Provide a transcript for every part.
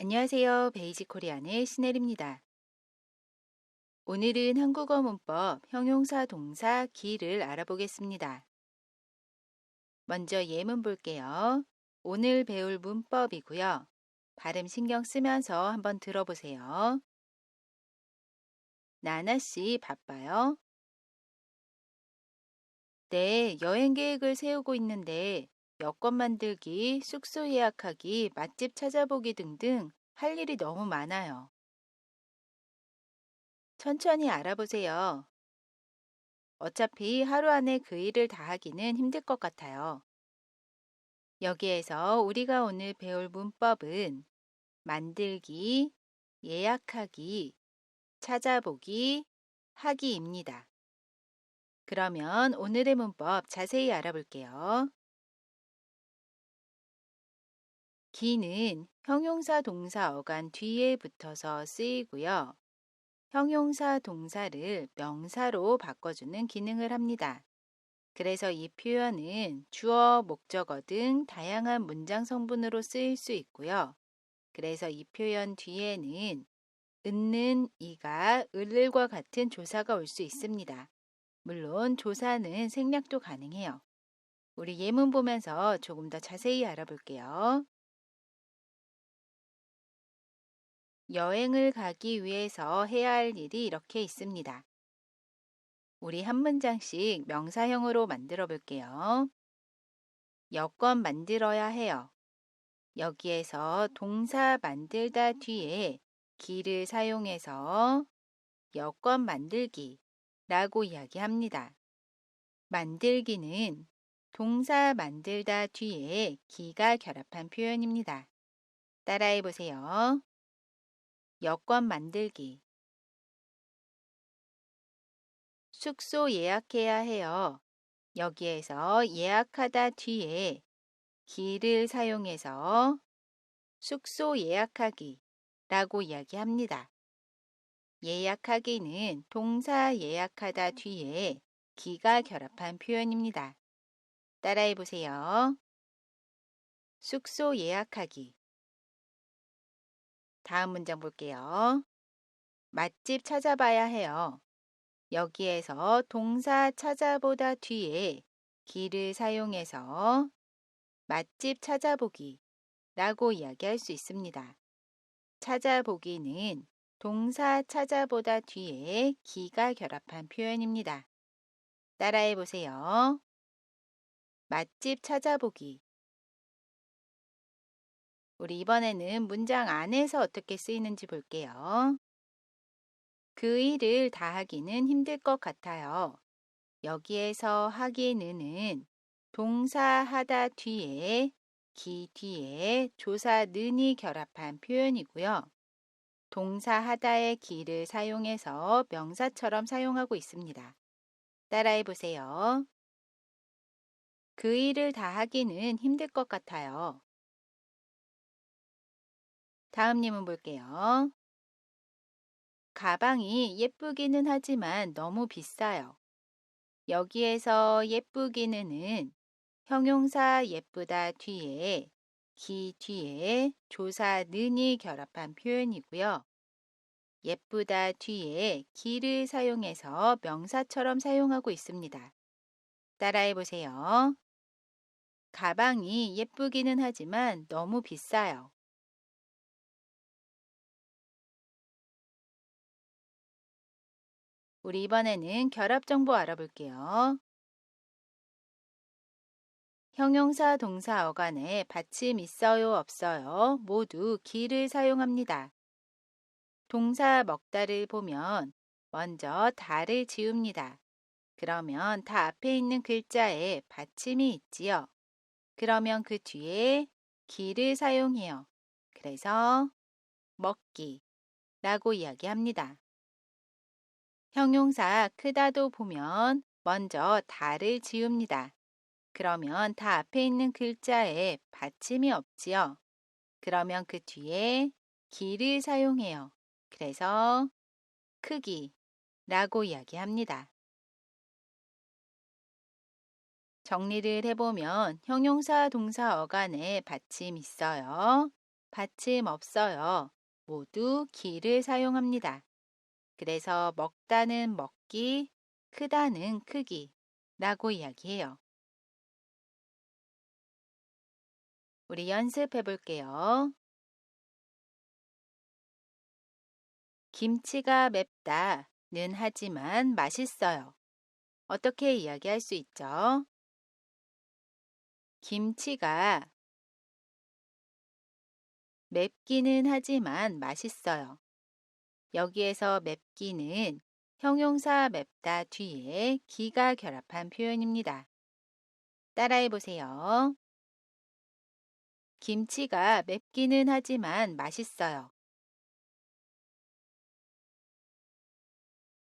안녕하세요. 베이직 코리안의 신혜리입니다. 오늘은 한국어 문법 형용사 동사 기를 알아보겠습니다. 먼저 예문 볼게요. 오늘 배울 문법이고요. 발음 신경 쓰면서 한번 들어보세요. 나나 씨 바빠요? 네, 여행 계획을 세우고 있는데 여권 만들기, 숙소 예약하기, 맛집 찾아보기 등등 할 일이 너무 많아요. 천천히 알아보세요. 어차피 하루 안에 그 일을 다 하기는 힘들 것 같아요. 여기에서 우리가 오늘 배울 문법은 만들기, 예약하기, 찾아보기, 하기입니다. 그러면 오늘의 문법 자세히 알아볼게요. 기는 형용사 동사 어간 뒤에 붙어서 쓰이고요. 형용사 동사를 명사로 바꿔주는 기능을 합니다. 그래서 이 표현은 주어, 목적어 등 다양한 문장 성분으로 쓰일 수 있고요. 그래서 이 표현 뒤에는 은는 이가 을을과 같은 조사가 올 수 있습니다. 물론 조사는 생략도 가능해요. 우리 예문 보면서 조금 더 자세히 알아볼게요. 여행을 가기 위해서 해야 할 일이 이렇게 있습니다. 우리 한 문장씩 명사형으로 만들어 볼게요. 여권 만들어야 해요. 여기에서 동사 만들다 뒤에 기를 사용해서 여권 만들기 라고 이야기합니다. 만들기는 동사 만들다 뒤에 기가 결합한 표현입니다. 따라해 보세요. 여권 만들기. 숙소 예약해야 해요. 여기에서 예약하다 뒤에 기를 사용해서 숙소 예약하기 라고 이야기합니다. 예약하기는 동사 예약하다 뒤에 기가 결합한 표현입니다. 따라해 보세요. 숙소 예약하기. 다음 문장 볼게요. 맛집 찾아봐야 해요. 여기에서 동사 찾아보다 뒤에 기를 사용해서 맛집 찾아보기 라고 이야기할 수 있습니다. 찾아보기는 동사 찾아보다 뒤에 기가 결합한 표현입니다. 따라해 보세요. 맛집 찾아보기. 우리 이번에는 문장 안에서 어떻게 쓰이는지 볼게요. 그 일을 다 하기는 힘들 것 같아요. 여기에서 하기는은 동사 하다 뒤에 기 뒤에 조사 는이 결합한 표현이고요. 동사 하다의 기를 사용해서 명사처럼 사용하고 있습니다. 따라해 보세요. 그 일을 다 하기는 힘들 것 같아요. 다음 예문 볼게요. 가방이 예쁘기는 하지만 너무 비싸요. 여기에서 예쁘기는은 형용사 예쁘다 뒤에 기 뒤에 조사 는이 결합한 표현이고요. 예쁘다 뒤에 기를 사용해서 명사처럼 사용하고 있습니다. 따라해 보세요. 가방이 예쁘기는 하지만 너무 비싸요. 우리 이번에는 결합 정보 알아볼게요. 형용사 동사 어간에 받침 있어요 없어요 모두 기를 사용합니다. 동사 먹다를 보면 먼저 다를 지웁니다. 그러면 다 앞에 있는 글자에 받침이 있지요. 그러면 그 뒤에 기를 사용해요. 그래서 먹기 라고 이야기합니다. 형용사 크다도 보면 먼저 다를 지웁니다. 그러면 다 앞에 있는 글자에 받침이 없지요. 그러면 그 뒤에 기를 사용해요. 그래서 크기라고 이야기합니다. 정리를 해보면 형용사 동사 어간에 받침 있어요. 받침 없어요. 모두 기를 사용합니다. 그래서 먹다는 먹기, 크다는 크기 라고 이야기해요. 우리 연습해 볼게요. 김치가 맵다는 하지만 맛있어요. 어떻게 이야기할 수 있죠? 김치가 맵기는 하지만 맛있어요. 여기에서 맵기는 형용사 맵다 뒤에 기가 결합한 표현입니다. 따라해 보세요. 김치가 맵기는 하지만 맛있어요.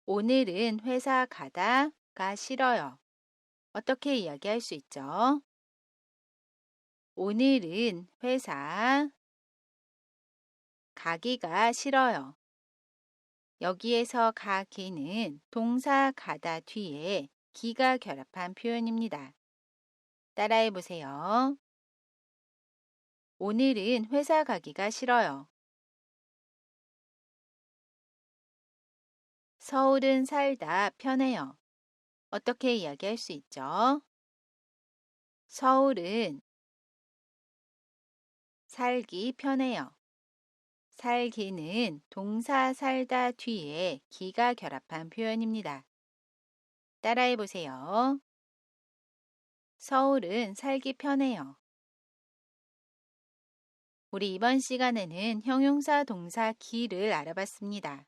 오늘은 회사 가다가 싫어요. 어떻게 이야기할 수 있죠? 오늘은 회사 가기가 싫어요. 여기에서 가기는 동사 가다 뒤에 기가 결합한 표현입니다. 따라해 보세요. 오늘은 회사 가기가 싫어요. 서울은 살다 편해요. 어떻게 이야기할 수 있죠? 서울은 살기 편해요. 살기는 동사 살다 뒤에 기가 결합한 표현입니다. 따라해 보세요. 서울은 살기 편해요. 우리 이번 시간에는 형용사 동사 기를 알아봤습니다.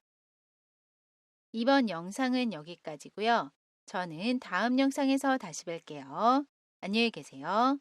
이번 영상은 여기까지고요. 저는 다음 영상에서 다시 뵐게요. 안녕히 계세요.